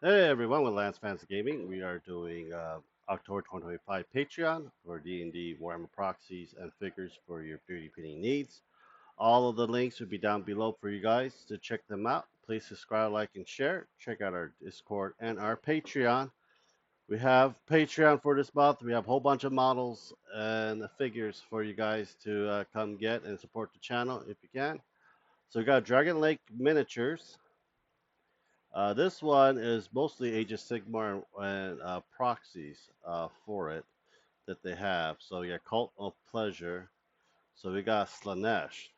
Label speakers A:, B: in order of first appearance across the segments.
A: Hey everyone, with Lance Fantasy Gaming, we are doing October 2025 Patreon for D&D Warhammer proxies and figures for your 3D printing needs. All of the links will be down below for you guys to check them out. Please subscribe, like, and share. Check out our Discord and our Patreon. We have Patreon for this month. We have a whole bunch of models and figures for you guys to come get and support the channel if you can. So we got Dragon Lake miniatures. This one is mostly Age of Sigmar and proxies for it that they have. So yeah, Cult of Pleasure. So we got Slanesh.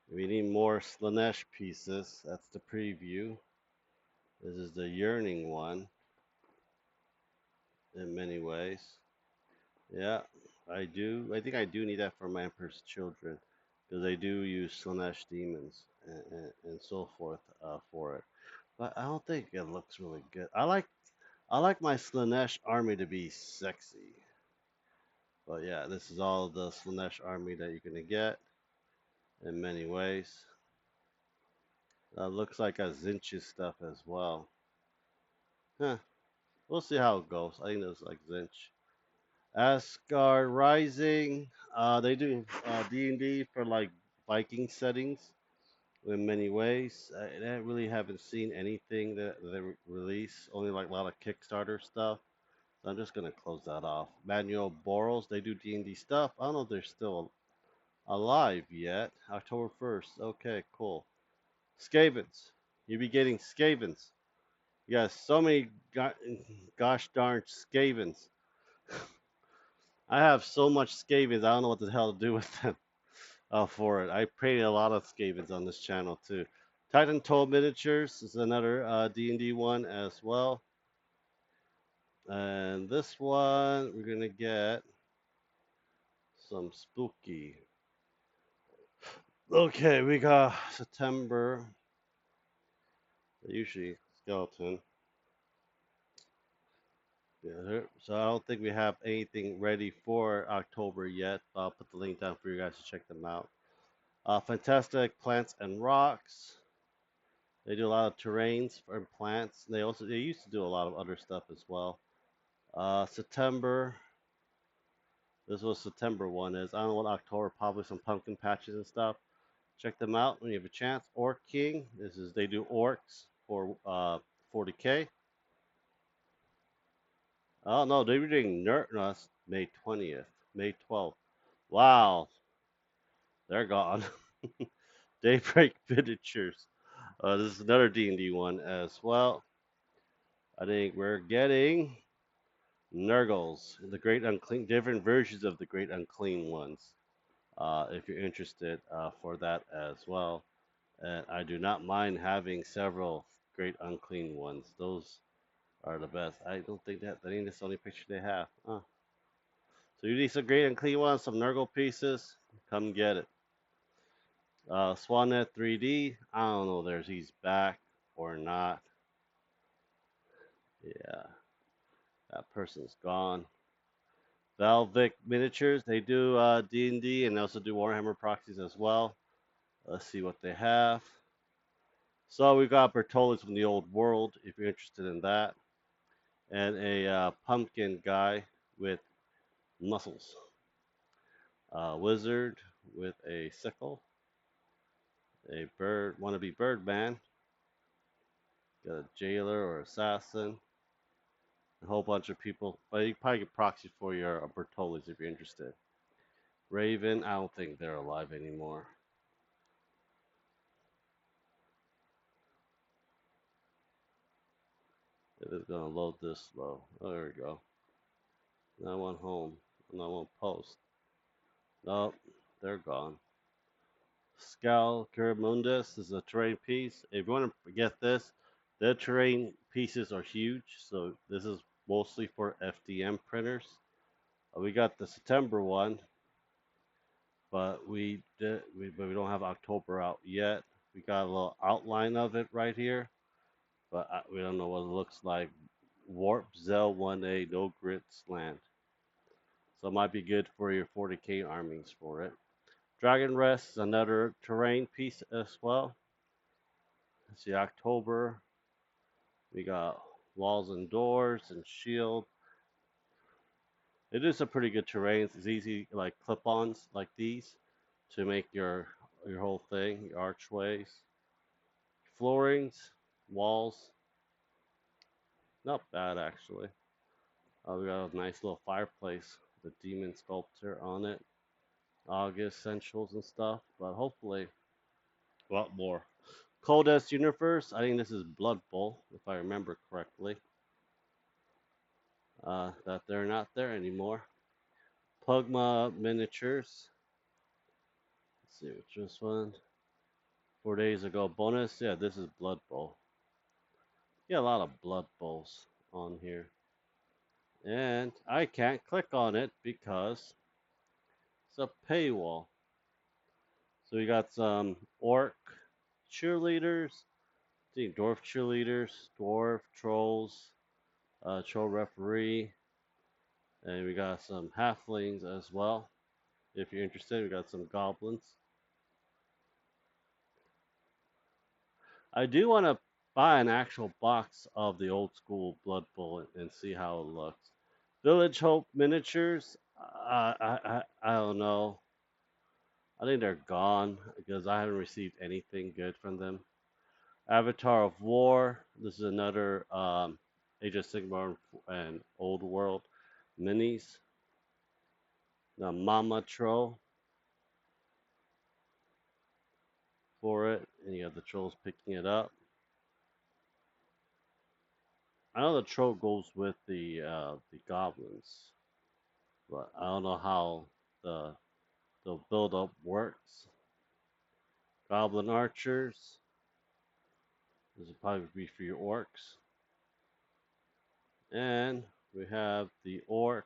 A: We need more Slanesh pieces. That's the preview. This is the Yearning one in many ways. Yeah, I do. I think I do need that for my Emperor's Children because they do use Slanesh demons and so forth for it. But I don't think it looks really good. I like my Slanesh army to be sexy. But yeah, this is all the Slanesh army that you're gonna get in many ways. Looks like a Zinch's stuff as well. Huh. We'll see how it goes. I think it looks like Zinch. Asgard Rising. They do D&D for like Viking settings in many ways. I really haven't seen anything that they release. Only like a lot of Kickstarter stuff. So I'm just gonna close that off. Manuel Boros, they do D&D stuff. I don't know if they're still alive yet. October 1st. Okay, cool. Skavens. You be getting Skavens. You got so many gosh darn Skavens. I have so much Skavens, I don't know what the hell to do with them for it. I played a lot of Skavens on this channel too. Titan Toll Miniatures is another D&D one as well. And this one, we're going to get some spooky. Okay, we got September. Usually skeleton. Yeah, so I don't think we have anything ready for October yet. I'll put the link down for you guys to check them out. Fantastic Plants and Rocks. They do a lot of terrains for plants. They used to do a lot of other stuff as well. September. This was September one is. I don't know what October. Probably some pumpkin patches and stuff. Check them out when you have a chance. Orc King. This is they do orcs for 40K. Oh no, they were doing Nerd. No, that's May 20th, May 12th. Wow, they're gone. Daybreak miniatures. This is another D&D one as well. I think we're getting Nurgles, the Great Unclean, different versions of the Great Unclean ones. If you're interested for that as well. And I do not mind having several Great Unclean ones. Those are the best. I don't think that. I think that's the only picture they have. So you need some Great Unclean ones, some Nurgle pieces. Come get it. Swannet 3D. I don't know if he's back or not. Yeah, that person's gone. Valvic Miniatures. They do D&D and they also do Warhammer proxies as well. Let's see what they have. So we got Bertolis from the old world, if you're interested in that, and a pumpkin guy with muscles. Wizard with a sickle, a bird wannabe Birdman, got a jailer or assassin, a whole bunch of people. But you probably get proxy for your Bertolis if you're interested. Raven, I don't think they're alive anymore. It is gonna load this slow. Oh, there we go. Now one home. Now one post. Nope, they're gone. Scal Mundus is a terrain piece. If you want to get this, the terrain pieces are huge, so this is mostly for FDM printers. We got the September one, but we don't have October out yet. We got a little outline of it right here, but we don't know what it looks like. Warp Zell 1A no grit slant, so it might be good for your 40K armies for it. Dragon Rest is another terrain piece as well. See, October, we got walls and doors and shield. It is a pretty good terrain. It's easy, like clip-ons like these, to make your whole thing, your archways, floorings, walls. Not bad actually. We got a nice little fireplace with a demon sculpture on it. August essentials and stuff, but hopefully a lot more. Coldest Universe, I think this is Blood Bowl, if I remember correctly. That they're not there anymore. Pugma Miniatures. Let's see which this one. 4 days ago. Bonus, yeah, this is Blood Bowl. Yeah, a lot of Blood Bowls on here. And I can't click on it because it's a paywall. So we got some orc cheerleaders, dwarf cheerleaders, dwarf trolls, troll referee, and we got some halflings as well. If you're interested, we got some goblins. I do want to buy an actual box of the old school Blood Bowl and see how it looks. Village Hope miniatures. I don't know. I think they're gone because I haven't received anything good from them. Avatar of War. This is another Age of Sigmar and Old World minis. The Mama Troll for it, and you have the trolls picking it up. I know the troll goes with the goblins, but I don't know how the the build up works. Goblin archers. This will probably be for your orcs. And we have the orc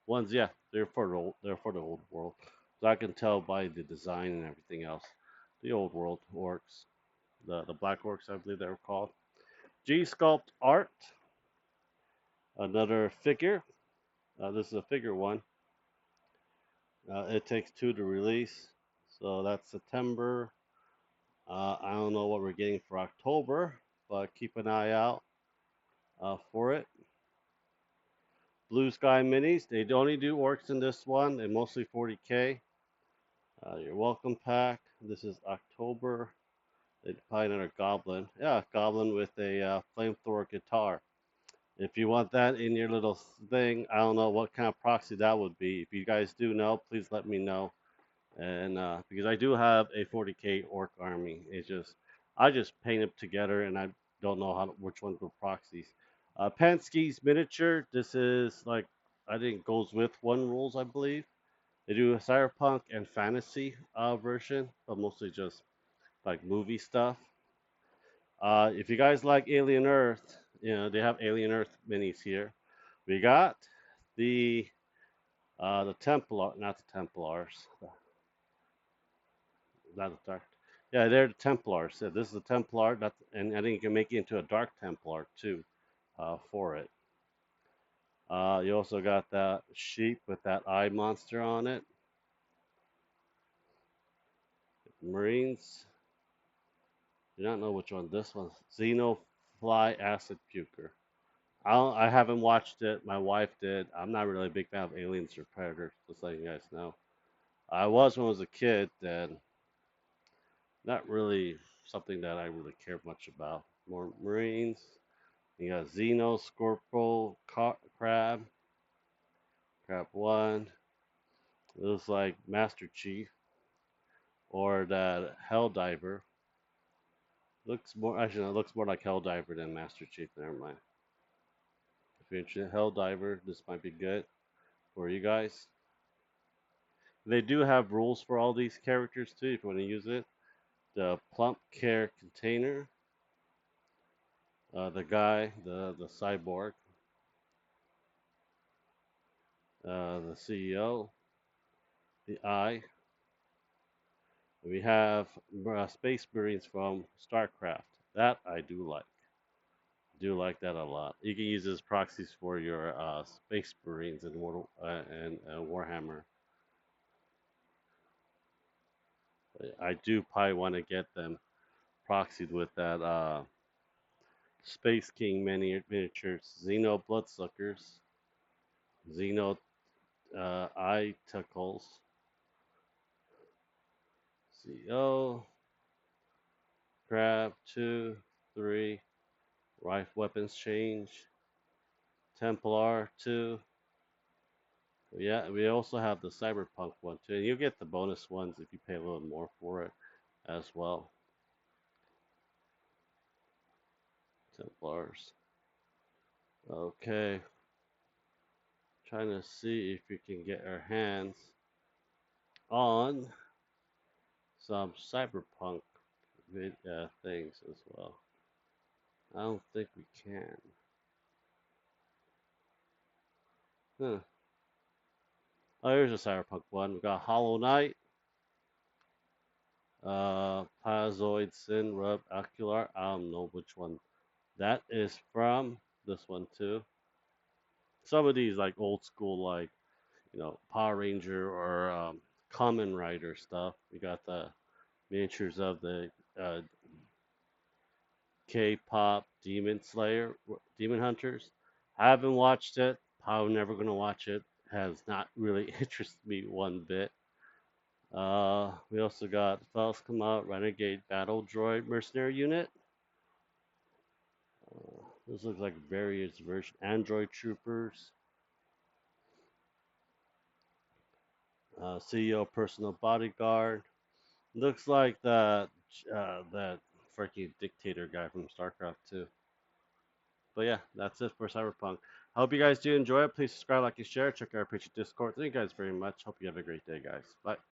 A: ones. Yeah, they're for the old world. So I can tell by the design and everything else. The old world orcs, the black orcs, I believe they were called. G Sculpt Art, another figure. This is a figure one. It takes two to release, so that's September. I don't know what we're getting for October, but keep an eye out for it. Blue Sky Minis. They only do orcs in this one. They're mostly 40k. Your welcome pack. This is October. They probably another goblin. Yeah, goblin with a flamethrower guitar. If you want that in your little thing, I don't know what kind of proxy that would be. If you guys do know, please let me know. And because I do have a 40k orc army, it's just I just paint them together, and I don't know which ones were proxies. Pansky's miniature. This is like I think goes with one rules, I believe. They do a cyberpunk and fantasy version, but mostly just like movie stuff. If you guys like Alien Earth, they have Alien Earth minis here. We got the the Templar, not the Templars, not the Dark. Yeah, they're the Templars. So this is the Templar, and I think you can make it into a Dark Templar too, for it. You also got that sheep with that eye monster on it. Marines. Do not know which one. This one, Xenofly Acid Puker. I haven't watched it. My wife did. I'm not really a big fan of Aliens or Predators, just letting you guys know. I was when I was a kid, and not really something that I really cared much about. More Marines. You got Xeno, Scorpio, Crab, Crab 1. It looks like Master Chief or that Helldiver. Looks more, actually, no, it looks more like Helldiver than Master Chief. Never mind. If you're interested in Helldiver, this might be good for you guys. They do have rules for all these characters too, if you want to use it. The Plump Care Container, the guy, the cyborg, the CEO, the Eye. We have Space Marines from StarCraft. That I do like. Do like that a lot. You can use as proxies for your Space Marines and Warhammer. I do probably want to get them proxied with that Space King miniatures, Xeno Bloodsuckers, Xeno Eye Tuckles, CO, Grab 2, 3, Rifle Weapons Change, Templar 2. Yeah, we also have the Cyberpunk one too. And you get the bonus ones if you pay a little more for it as well. Templars. Okay. Trying to see if we can get our hands on some Cyberpunk things as well. I don't think we can. Huh. Oh, here's a Cyberpunk one. We got Hollow Knight, Pazoid Sin, Rub, Ocular. I don't know which one that is from. This one too. Some of these like old school, like Power Ranger or Kamen Rider stuff. We got the miniatures of the uh, K-pop Demon Slayer, Demon Hunters. I haven't watched it. Probably never gonna watch it. Has not really interested me one bit. We also got Fells come out, Renegade Battle Droid Mercenary Unit. This looks like various version. Android Troopers. CEO Personal Bodyguard. Looks like that freaking dictator guy from StarCraft 2. But yeah, that's it for Cyberpunk. I hope you guys do enjoy it. Please subscribe, like, and share. Check out our Patreon Discord. Thank you guys very much. Hope you have a great day, guys. Bye.